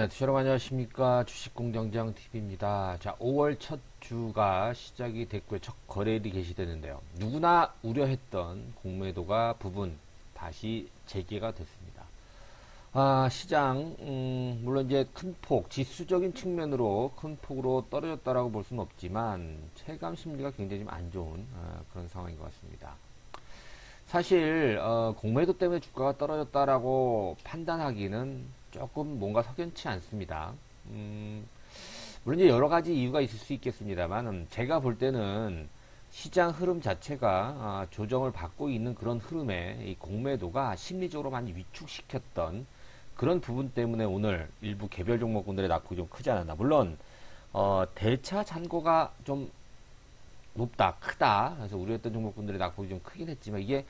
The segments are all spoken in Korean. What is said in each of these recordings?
네, 여러분 안녕하십니까. 주식공정장 TV입니다. 자, 5월 첫 주가 시작이 됐고요. 첫 거래일이 개시되는데요. 누구나 우려했던 공매도가 부분 다시 재개가 됐습니다. 시장, 물론 이제 큰 폭, 지수적인 측면으로 큰 폭으로 떨어졌다라고 볼 수는 없지만 체감 심리가 굉장히 좀 안 좋은 그런 상황인 것 같습니다. 사실 공매도 때문에 주가가 떨어졌다라고 판단하기는 조금 뭔가 석연치 않습니다. 물론 이제 여러 가지 이유가 있을 수 있겠습니다만 제가 볼 때는 시장 흐름 자체가 조정을 받고 있는 그런 흐름에 이 공매도가 심리적으로 많이 위축시켰던 그런 부분 때문에 오늘 일부 개별 종목군들의 낙폭이 좀 크지 않았나. 물론 대차 잔고가 좀 높다, 크다. 그래서 우려했던 종목군들의 낙폭이 좀 크긴 했지만 이게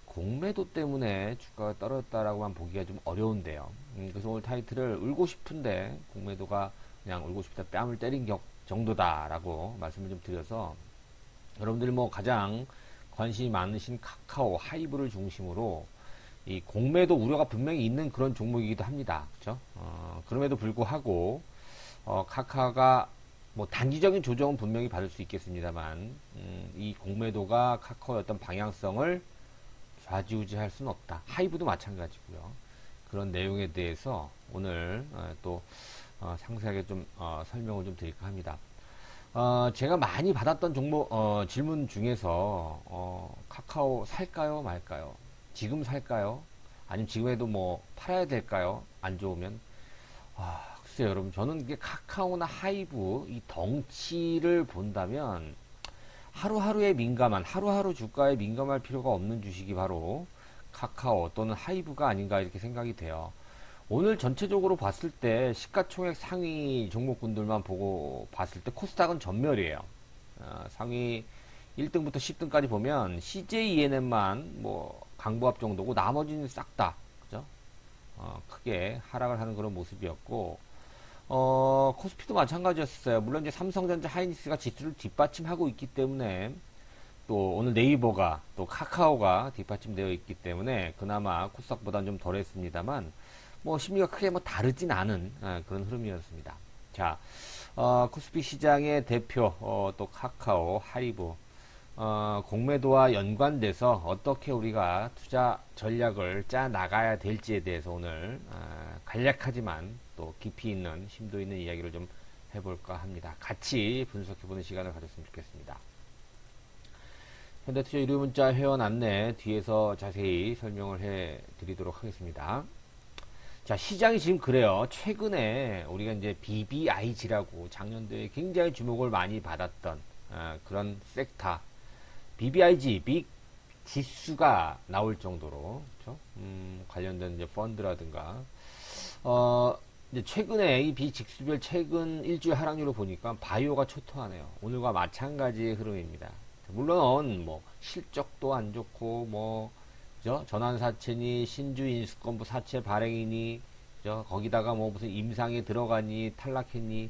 공매도 때문에 주가가 떨어졌다라고만 보기가 좀 어려운데요. 그래서 오늘 타이틀을 울고 싶은데 공매도가 그냥 울고 싶다 뺨을 때린 정도다라고 말씀을 좀 드려서 여러분들이 뭐 가장 관심이 많으신 카카오, 하이브를 중심으로 이 공매도 우려가 분명히 있는 그런 종목이기도 합니다. 그렇죠? 그럼에도 불구하고 카카오가 뭐 단기적인 조정은 분명히 받을 수 있겠습니다만 이 공매도가 카카오의 어떤 방향성을 좌지우지할 수는 없다. 하이브도 마찬가지고요. 그런 내용에 대해서 오늘 또 상세하게 좀 설명을 좀 드릴까 합니다. 제가 많이 받았던 종목 질문 중에서 카카오 살까요 말까요? 지금 살까요? 아니면 지금에도 뭐 팔아야 될까요? 안 좋으면 글쎄요 여러분, 저는 이게 카카오나 하이브 이 덩치를 본다면 하루하루에 민감한, 하루하루 주가에 민감할 필요가 없는 주식이 바로 카카오 또는 하이브가 아닌가 이렇게 생각이 돼요. 오늘 전체적으로 봤을 때 시가총액 상위 종목군들만 보고 봤을 때 코스닥은 전멸이에요. 상위 1등부터 10등까지 보면 CJENM만 뭐 강보합 정도고 나머지는 싹 다 그죠? 크게 하락을 하는 그런 모습이었고 코스피도 마찬가지였어요. 물론 이제 삼성전자, 하이닉스가 지수를 뒷받침하고 있기 때문에 또 오늘 네이버가 또 카카오가 뒷받침되어 있기 때문에 그나마 코스닥보다는 좀 덜했습니다만 뭐 심리가 크게 뭐 다르진 않은 그런 흐름이었습니다. 자, 코스피 시장의 대표 또 카카오, 하이브 공매도와 연관돼서 어떻게 우리가 투자 전략을 짜 나가야 될지에 대해서 오늘 간략하지만 또 깊이 있는 심도 있는 이야기를 좀 해볼까 합니다. 같이 분석해보는 시간을 가졌으면 좋겠습니다. 현대투자 유료문자 회원 안내 뒤에서 자세히 설명을 해 드리도록 하겠습니다. 자, 시장이 지금 그래요. 최근에 우리가 이제 BBIG라고 작년도에 굉장히 주목을 많이 받았던 그런 섹터 BBIG, 빅 지수가 나올 정도로 그렇죠? 관련된 이제 펀드라든가 이제 최근에 이 비직수별 최근 일주일 하락률을 보니까 바이오가 초토하네요. 오늘과 마찬가지의 흐름입니다. 물론 뭐 실적도 안 좋고 뭐 그죠? 전환사채니 신주 인수권부 사채 발행이니 그죠? 거기다가 뭐 무슨 임상에 들어가니 탈락했니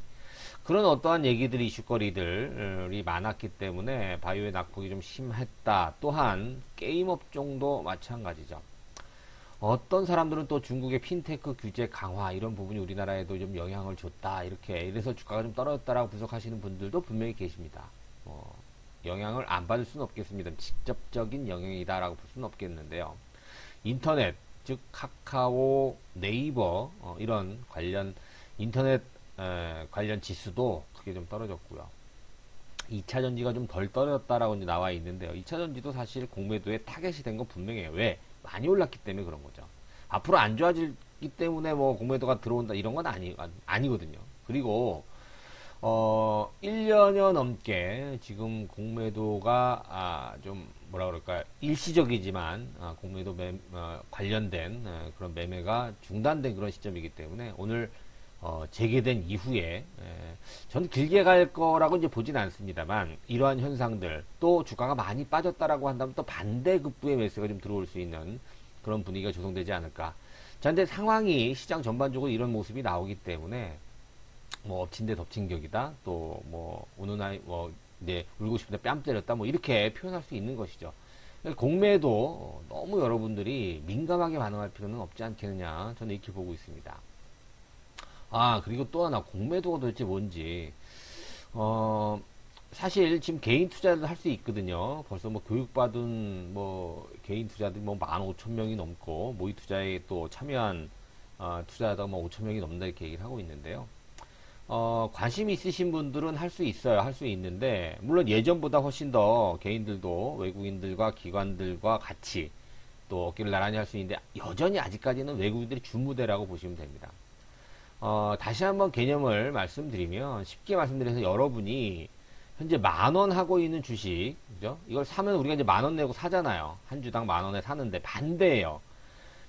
그런 어떠한 얘기들이 이슈거리들이 많았기 때문에 바이오의 낙폭이 좀 심했다. 또한 게임 업종도 마찬가지죠. 어떤 사람들은 또 중국의 핀테크 규제 강화 이런 부분이 우리나라에도 좀 영향을 줬다 이렇게 이래서 주가가 좀 떨어졌다라고 분석하시는 분들도 분명히 계십니다. 영향을 안 받을 수는 없겠습니다. 직접적인 영향이다라고 볼 수는 없겠는데요. 인터넷 즉 카카오, 네이버 이런 관련 인터넷 관련 지수도 크게 좀 떨어졌고요. 2차전지가 좀 덜 떨어졌다라고 이제 나와 있는데요. 2차전지도 사실 공매도에 타겟이 된 건 분명해요. 왜? 많이 올랐기 때문에 그런 거죠. 앞으로 안 좋아지기 때문에 뭐 공매도가 들어온다 이런 건 아니거든요. 그리고 1년여 넘게 지금 공매도가 좀 뭐라 그럴까요? 일시적이지만 공매도 관련된 그런 매매가 중단된 그런 시점이기 때문에 오늘 재개된 이후에 저는 길게 갈 거라고 이제 보진 않습니다만 이러한 현상들 또 주가가 많이 빠졌다라고 한다면 또 반대급부의 매수가 좀 들어올 수 있는 그런 분위기가 조성되지 않을까. 자, 근데 상황이 시장 전반적으로 이런 모습이 나오기 때문에 뭐 엎친 데 덮친 격이다. 또 뭐 우는 아이 뭐 네, 울고 싶은데 뺨 때렸다. 뭐 이렇게 표현할 수 있는 것이죠. 공매도 너무 여러분들이 민감하게 반응할 필요는 없지 않겠느냐. 저는 이렇게 보고 있습니다. 그리고 또 하나, 공매도가 도대체 뭔지. 어, 사실 지금 개인 투자도 할 수 있거든요. 벌써 뭐 교육받은 뭐 개인 투자들이 뭐 15,000명이 넘고, 모의 투자에 또 참여한 투자자가 뭐 5,000명이 넘는다 이렇게 얘기를 하고 있는데요. 관심 있으신 분들은 할 수 있어요. 할 수 있는데, 물론 예전보다 훨씬 더 개인들도 외국인들과 기관들과 같이 또 어깨를 나란히 할 수 있는데, 여전히 아직까지는 외국인들이 주무대라고 보시면 됩니다. 다시 한번 개념을 말씀드리면, 쉽게 말씀드려서 여러분이 현재 10,000원 하고 있는 주식, 그죠? 이걸 사면 우리가 이제 10,000원 내고 사잖아요. 한 주당 10,000원에 사는데, 반대예요.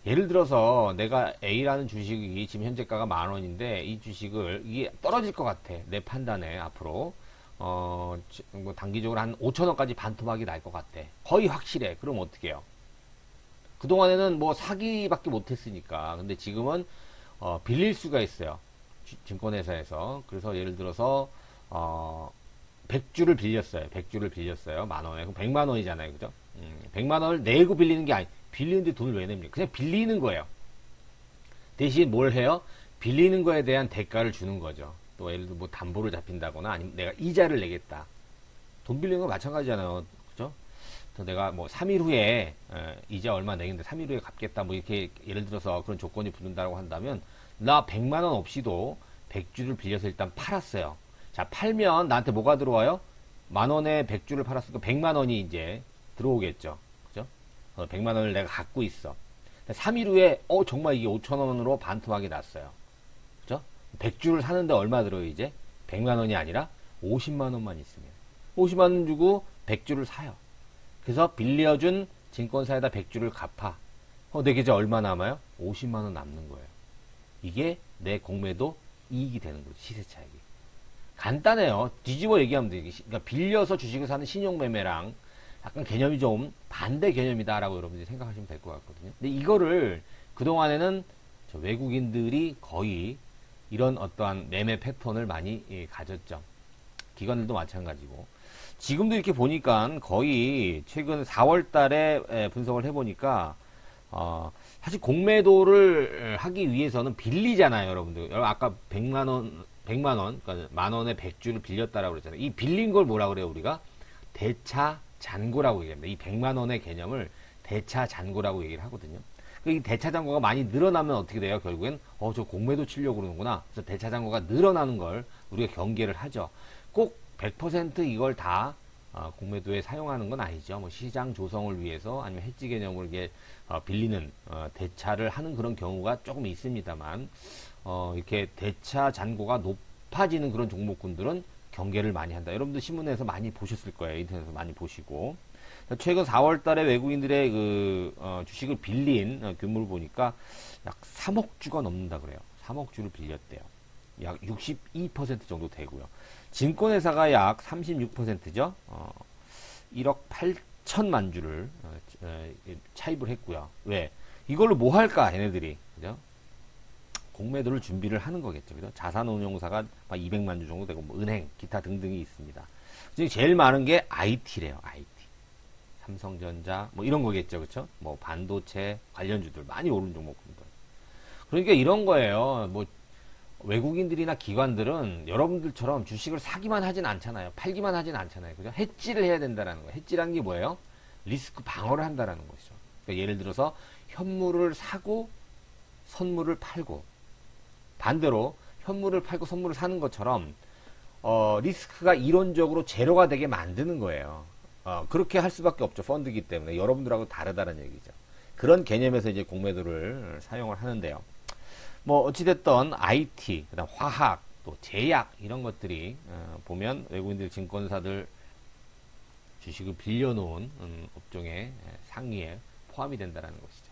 예를 들어서 내가 A라는 주식이 지금 현재가가 10,000원인데, 이 주식을 이게 떨어질 것 같아. 내 판단에 앞으로 뭐 단기적으로 한 5,000원까지 반토막이 날 것 같아. 거의 확실해. 그럼 어떻게 해요? 그동안에는 뭐 사기밖에 못했으니까. 근데 지금은 빌릴 수가 있어요. 증권회사에서. 그래서 예를 들어서 100주를 빌렸어요. 100주를 빌렸어요. 10,000원에. 그럼 100만 원이잖아요. 그죠? 100만 원을 내고 빌리는 게 아니, 빌리는데 돈을 왜 냅니까? 그냥 빌리는 거예요. 대신 뭘 해요? 빌리는 거에 대한 대가를 주는 거죠. 또 예를 들어 뭐 담보를 잡힌다거나 아니면 내가 이자를 내겠다. 돈 빌리는 거 마찬가지잖아요. 그죠? 그래서 내가 뭐 3일 후에 이자 얼마 내겠는데 3일 후에 갚겠다. 뭐 이렇게 예를 들어서 그런 조건이 붙는다고 한다면, 나 100만 원 없이도 100주를 빌려서 일단 팔았어요. 자, 팔면 나한테 뭐가 들어와요? 10,000원에 100주를 팔았으니까 100만 원이 이제 들어오겠죠. 그죠? 100만 원을 내가 갖고 있어. 3일 후에 정말 이게 5,000원으로 반토막이 났어요. 그죠? 100주를 사는데 얼마 들어요, 이제? 100만 원이 아니라 50만 원만 있으면. 50만 원 주고 100주를 사요. 그래서 빌려준 증권사에다 100주를 갚아. 내 계좌 얼마 남아요? 50만 원 남는 거예요. 이게 내 공매도 이익이 되는 거죠. 시세 차익이. 간단해요. 뒤집어 얘기하면 돼요. 그러니까 빌려서 주식을 사는 신용매매랑 약간 개념이 좀 반대 개념이다라고 여러분들이 생각하시면 될 것 같거든요. 근데 이거를 그동안에는 외국인들이 거의 이런 어떠한 매매 패턴을 많이 가졌죠. 기관들도 마찬가지고. 지금도 이렇게 보니까 거의 최근 4월 달에 분석을 해보니까, 사실 공매도를 하기 위해서는 빌리잖아요, 여러분들. 아까 100만 원, 그러니까 10,000원에 100주를 빌렸다라고 그랬잖아요. 이 빌린 걸 뭐라 그래요, 우리가? 대차 잔고라고 얘기합니다. 이 100만 원의 개념을 대차 잔고라고 얘기를 하거든요. 이 대차 잔고가 많이 늘어나면 어떻게 돼요? 결국엔, 저 공매도 치려고 그러는구나. 그래서 대차 잔고가 늘어나는 걸 우리가 경계를 하죠. 꼭 100% 이걸 다 공매도에 사용하는 건 아니죠. 뭐 시장 조성을 위해서 아니면 해지 개념으로 이게 빌리는 대차를 하는 그런 경우가 조금 있습니다만, 이렇게 대차 잔고가 높아지는 그런 종목군들은 경계를 많이 한다. 여러분들 신문에서 많이 보셨을 거예요. 인터넷에서 많이 보시고. 최근 4월 달에 외국인들의 주식을 빌린 규모를 보니까 약 3억 주가 넘는다 그래요. 3억 주를 빌렸대요. 약 62% 정도 되고요. 증권회사가 약 36%죠. 1억 8천만 주를 차입을 했고요. 왜? 이걸로 뭐 할까, 얘네들이. 그죠? 공매도를 준비를 하는 거겠죠. 그죠? 자산운용사가 200만 주 정도 되고, 뭐 은행, 기타 등등이 있습니다. 지금 제일 많은 게 IT래요. IT. 삼성전자, 뭐 이런 거겠죠. 그쵸? 뭐 반도체 관련주들 많이 오른 종목들. 그러니까 이런 거예요. 뭐 외국인들이나 기관들은 여러분들처럼 주식을 사기만 하진 않잖아요. 팔기만 하진 않잖아요. 그죠? 해지를 해야 된다는 거예요. 해지라는 게 뭐예요? 리스크 방어를 한다는 것이죠. 그러니까 예를 들어서 현물을 사고 선물을 팔고, 반대로 현물을 팔고 선물을 사는 것처럼 리스크가 이론적으로 제로가 되게 만드는 거예요. 그렇게 할 수밖에 없죠. 펀드이기 때문에. 여러분들하고 다르다는 얘기죠. 그런 개념에서 이제 공매도를 사용을 하는데요. 뭐 어찌됐든 IT, 그다음 화학, 또 제약 이런 것들이 보면 외국인들 증권사들 주식을 빌려놓은 업종의 상위에 포함이 된다는 것이죠.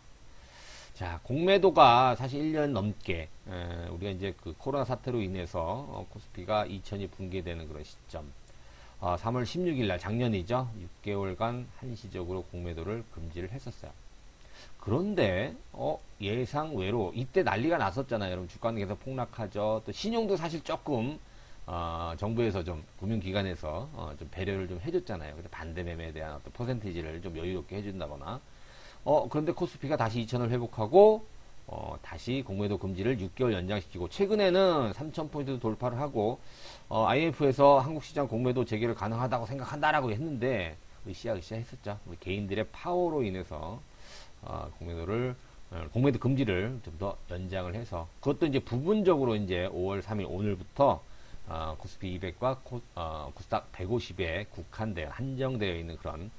자, 공매도가 사실 1년 넘게 우리가 이제 그 코로나 사태로 인해서 코스피가 2천이 붕괴되는 그런 시점, 3월 16일 날 작년이죠. 6개월간 한시적으로 공매도를 금지를 했었어요. 그런데 예상 외로 이때 난리가 났었잖아요. 여러분, 주가는 계속 폭락하죠. 또 신용도 사실 조금 정부에서 좀 금융기관에서 좀 배려를 좀 해줬잖아요. 그래서 반대 매매에 대한 어떤 퍼센티지를 좀 여유롭게 해준다거나. 그런데 코스피가 다시 2천을 회복하고 다시 공매도 금지를 6개월 연장시키고, 최근에는 3,000포인트도 돌파를 하고, IMF에서 한국시장 공매도 재개를 가능하다고 생각한다라고 했는데, 으쌰 했었죠. 우리 개인들의 파워로 인해서, 공매도 금지를 좀 더 연장을 해서, 그것도 이제 부분적으로 이제 5월 3일 오늘부터, 코스피 200과 코스닥 150에 국한되어, 한정되어 있는 그런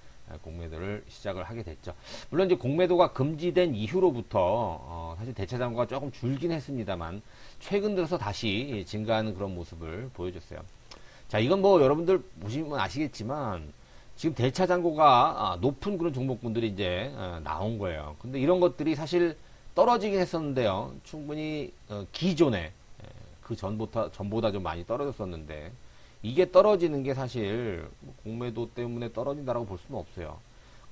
공매도를 시작을 하게 됐죠. 물론 이제 공매도가 금지된 이후로부터 사실 대차 잔고가 조금 줄긴 했습니다만 최근 들어서 다시 증가하는 그런 모습을 보여줬어요. 자, 이건 뭐 여러분들 보시면 아시겠지만 지금 대차 잔고가 높은 그런 종목군들이 이제 나온 거예요. 근데 이런 것들이 사실 떨어지긴 했었는데요. 충분히 기존에 그 전보다 좀 많이 떨어졌었는데 이게 떨어지는 게 사실 공매도 때문에 떨어진다라고 볼 수는 없어요.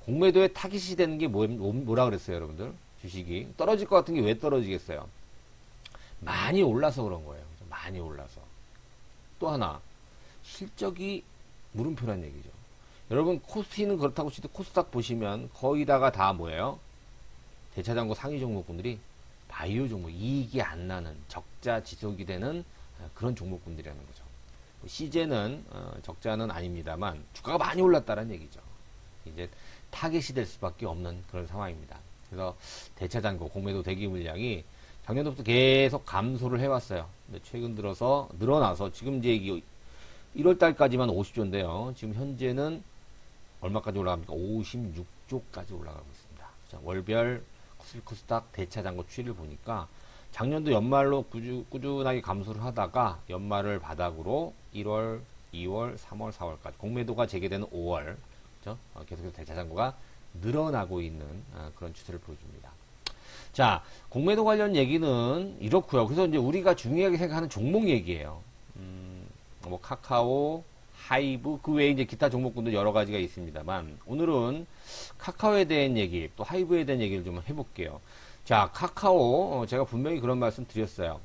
공매도에 타깃이 되는 게 뭐라 그랬어요, 여러분들? 주식이 떨어질 것 같은 게 왜 떨어지겠어요? 많이 올라서 그런 거예요. 많이 올라서. 또 하나 실적이 물음표란 얘기죠. 여러분 코스피는 그렇다고 치도 코스닥 보시면 거의 다가 다 뭐예요? 대차장고 상위 종목군들이 바이오 종목, 이익이 안 나는 적자 지속이 되는 그런 종목군들이라는 거죠. 시제는 적자는 아닙니다만 주가가 많이 올랐다는 얘기죠. 이제 타겟이 될 수밖에 없는 그런 상황입니다. 그래서 대차장고 공매도 대기 물량이 작년부터 계속 감소를 해왔어요. 근데 최근 들어서 늘어나서 지금 이제 1월 달까지만 50조인데요. 지금 현재는 얼마까지 올라갑니까? 56조까지 올라가고 있습니다. 자, 월별 코스닥 대차장고 추이를 보니까 작년도 연말로 꾸준하게 감소를 하다가 연말을 바닥으로 1월, 2월, 3월, 4월까지 공매도가 재개되는 5월 그렇죠? 계속해서 대차장고가 늘어나고 있는 그런 추세를 보여줍니다. 자, 공매도 관련 얘기는 이렇고요. 그래서 이제 우리가 중요하게 생각하는 종목 얘기예요. 뭐 카카오, 하이브 그 외에 이제 기타 종목군도 여러 가지가 있습니다만 오늘은 카카오에 대한 얘기 또 하이브에 대한 얘기를 좀 해볼게요. 자, 카카오 제가 분명히 그런 말씀 드렸어요.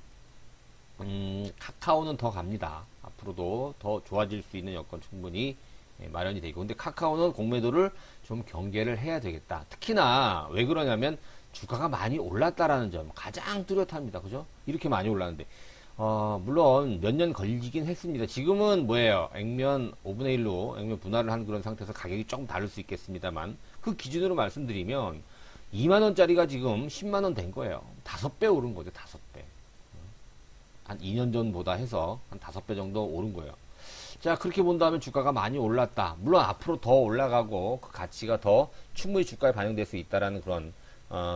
카카오는 더 갑니다. 앞으로도 더 좋아질 수 있는 여건 충분히 마련이 되고 근데 카카오는 공매도를 좀 경계를 해야 되겠다. 특히나 왜 그러냐면 주가가 많이 올랐다라는 점 가장 뚜렷합니다. 그죠? 이렇게 많이 올랐는데 물론 몇 년 걸리긴 했습니다. 지금은 뭐예요? 액면 5분의 1로 액면 분할을 한 그런 상태에서 가격이 조금 다를 수 있겠습니다만 그 기준으로 말씀드리면 2만원짜리가 지금 10만원 된 거예요. 5배 오른 거죠. 5배. 한 2년 전보다 해서 한 5배 정도 오른 거예요. 자, 그렇게 본다면 주가가 많이 올랐다. 물론 앞으로 더 올라가고 그 가치가 더 충분히 주가에 반영될 수 있다라는 그런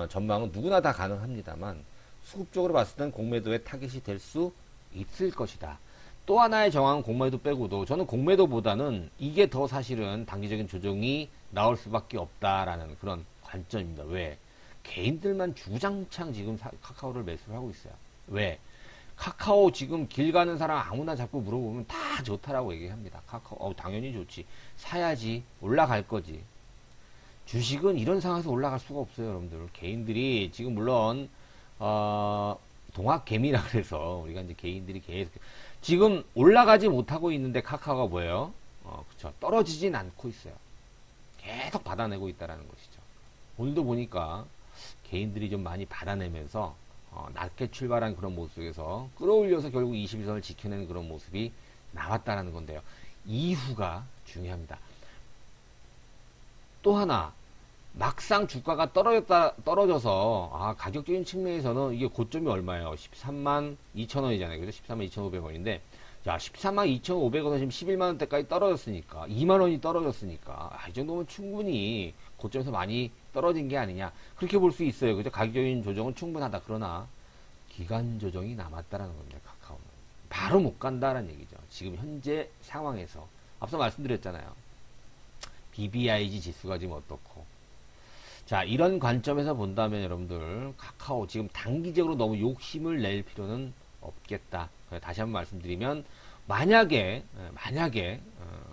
전망은 누구나 다 가능합니다만 수급적으로 봤을 땐 공매도의 타깃이 될 수 있을 것이다. 또 하나의 정황은 공매도 빼고도 저는 공매도보다는 이게 더 사실은 단기적인 조정이 나올 수밖에 없다라는 그런 관점입니다. 왜? 개인들만 주장창 지금 카카오를 매수를 하고 있어요. 왜? 카카오 지금 길 가는 사람 아무나 자꾸 물어보면 다 좋다라고 얘기합니다. 카카오 당연히 좋지. 사야지. 올라갈 거지. 주식은 이런 상황에서 올라갈 수가 없어요, 여러분들. 개인들이 지금 물론 동학개미라 그래서 우리가 이제 개인들이 계속 지금 올라가지 못하고 있는데 카카오가 뭐예요? 그쵸. 떨어지진 않고 있어요. 계속 받아내고 있다라는 것이죠. 오늘도 보니까 개인들이 좀 많이 받아내면서 낮게 출발한 그런 모습에서 끌어올려서 결국 21선을 지켜내는 그런 모습이 나왔다라는 건데요. 이후가 중요합니다. 또 하나 막상 주가가 떨어져서 가격적인 측면에서는 이게 고점이 얼마예요? 13만 2천원이잖아요. 그죠? 13만 2,500원인데 자, 13만 2,500원은 지금 11만원대까지 떨어졌으니까 2만원이 떨어졌으니까 이 정도면 충분히 고점에서 많이 떨어진 게 아니냐 그렇게 볼 수 있어요. 그죠? 가격적인 조정은 충분하다. 그러나 기간 조정이 남았다라는 겁니다. 카카오는 바로 못 간다라는 얘기죠. 지금 현재 상황에서 앞서 말씀드렸잖아요. BBIG 지수가 지금 어떻고 자, 이런 관점에서 본다면 여러분들 카카오 지금 단기적으로 너무 욕심을 낼 필요는 없겠다. 다시 한번 말씀드리면 만약에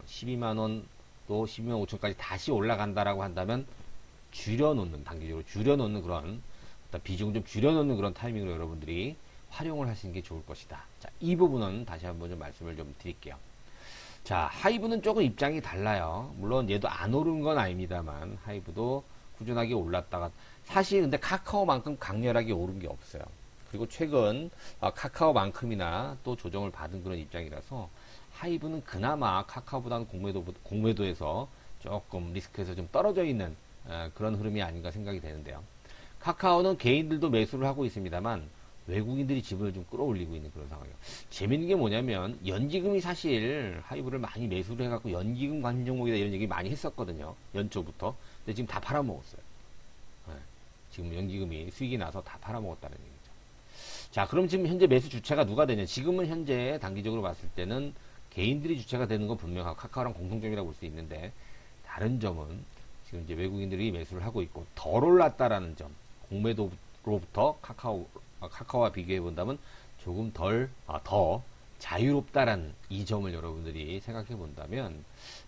12만원 또 12만 5천까지 다시 올라간다라고 한다면 단기적으로 줄여놓는 그런 비중을 좀 줄여놓는 그런 타이밍으로 여러분들이 활용을 하시는 게 좋을 것이다. 자, 이 부분은 다시 한번 좀 말씀을 좀 드릴게요. 자, 하이브는 조금 입장이 달라요. 물론 얘도 안 오른 건 아닙니다만 하이브도 꾸준하게 올랐다가 사실 근데 카카오만큼 강렬하게 오른 게 없어요. 그리고 최근 카카오만큼이나 또 조정을 받은 그런 입장이라서 하이브는 그나마 카카오보다는 공매도에서 조금 리스크에서 좀 떨어져 있는 그런 흐름이 아닌가 생각이 되는데요. 카카오는 개인들도 매수를 하고 있습니다만 외국인들이 지분을 좀 끌어올리고 있는 그런 상황이에요. 재밌는 게 뭐냐면 연기금이 사실 하이브를 많이 매수를 해갖고 연기금 관심 종목이다 이런 얘기 많이 했었거든요. 연초부터. 근데 지금 다 팔아먹었어요. 네. 지금 연기금이 수익이 나서 다 팔아먹었다는 얘기죠. 자, 그럼 지금 현재 매수 주체가 누가 되냐? 지금은 현재 단기적으로 봤을 때는 개인들이 주체가 되는 건 분명하고 카카오랑 공통점이라고 볼 수 있는데 다른 점은 지금 이제 외국인들이 매수를 하고 있고 덜 올랐다라는 점. 공매도로부터 카카오와 비교해 본다면 조금 더 자유롭다라는 이 점을 여러분들이 생각해 본다면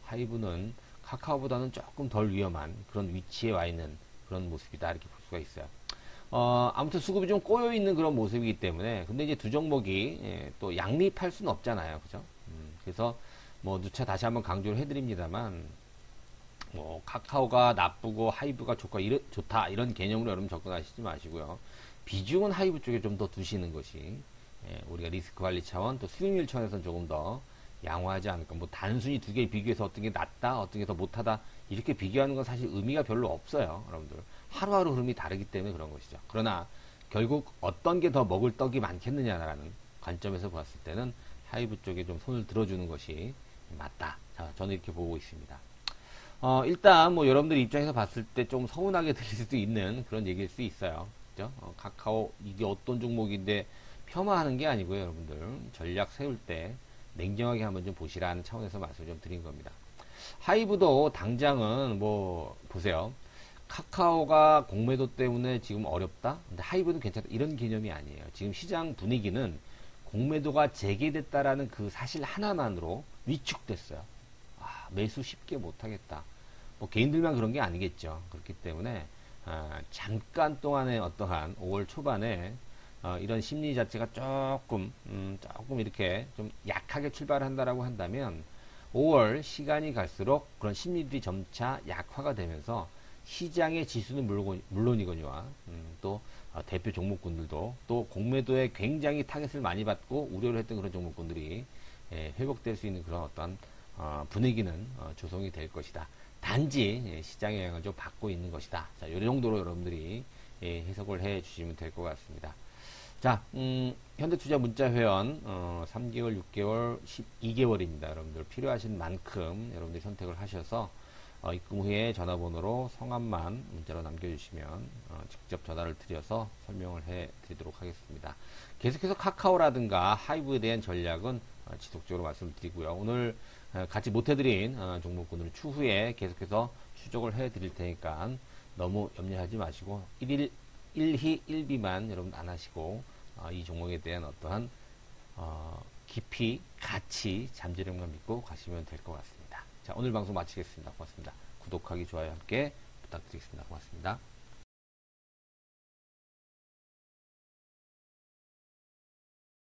하이브는 카카오보다는 조금 덜 위험한 그런 위치에 와 있는 그런 모습이다 이렇게 볼 수가 있어요. 아무튼 수급이 좀 꼬여 있는 그런 모습이기 때문에 근데 이제 두 종목이 또 양립할 수는 없잖아요, 그죠? 그래서 뭐 누차 다시 한번 강조를 해드립니다만 뭐 카카오가 나쁘고 하이브가 좋다 이런 개념으로 여러분 접근하시지 마시고요. 비중은 하이브 쪽에 좀 더 두시는 것이 우리가 리스크 관리 차원 또 수익률 차원에서는 조금 더 양호하지 않을까. 뭐 단순히 두 개 비교해서 어떤 게 낫다 어떤 게 더 못하다 이렇게 비교하는 건 사실 의미가 별로 없어요, 여러분들. 하루하루 흐름이 다르기 때문에 그런 것이죠. 그러나 결국 어떤 게 더 먹을 떡이 많겠느냐라는 관점에서 봤을 때는 하이브 쪽에 좀 손을 들어주는 것이 맞다. 자, 저는 이렇게 보고 있습니다. 일단 뭐 여러분들 입장에서 봤을 때 좀 서운하게 들릴 수도 있는 그런 얘기일 수 있어요. 그죠? 카카오 이게 어떤 종목인데 폄하하는 게 아니고요, 여러분들. 전략 세울 때 냉정하게 한번 좀 보시라는 차원에서 말씀을 좀 드린 겁니다. 하이브도 당장은 뭐 보세요. 카카오가 공매도 때문에 지금 어렵다? 근데 하이브는 괜찮다. 이런 개념이 아니에요. 지금 시장 분위기는 공매도가 재개됐다라는 그 사실 하나만으로 위축됐어요. 매수 쉽게 못하겠다. 뭐 개인들만 그런 게 아니겠죠. 그렇기 때문에 잠깐 동안의 어떠한 5월 초반에 이런 심리 자체가 조금 이렇게 좀 약하게 출발한다라고 한다면 5월 시간이 갈수록 그런 심리들이 점차 약화가 되면서 시장의 지수는 물론이거니와 또 대표 종목군들도 또 공매도에 굉장히 타겟을 많이 받고 우려를 했던 그런 종목군들이 회복될 수 있는 그런 어떤 분위기는 조성이 될 것이다. 단지 시장의 영향을 좀 받고 있는 것이다. 자, 이 정도로 여러분들이 해석을 해 주시면 될 것 같습니다. 자, 현대투자 문자회원 3개월, 6개월, 12개월입니다. 여러분들 필요하신 만큼 여러분들이 선택을 하셔서 입금 후에 전화번호로 성함만 문자로 남겨주시면 직접 전화를 드려서 설명을 해 드리도록 하겠습니다. 계속해서 카카오라든가 하이브에 대한 전략은 지속적으로 말씀을 드리고요. 오늘 같이 못해드린 종목군을 추후에 계속해서 추적을 해드릴 테니까 너무 염려하지 마시고 1희 1비만 여러분 안 하시고 이 종목에 대한 어떠한 깊이 가치 잠재력만 믿고 가시면 될 것 같습니다. 자, 오늘 방송 마치겠습니다. 고맙습니다. 구독하기 좋아요 함께 부탁드리겠습니다. 고맙습니다.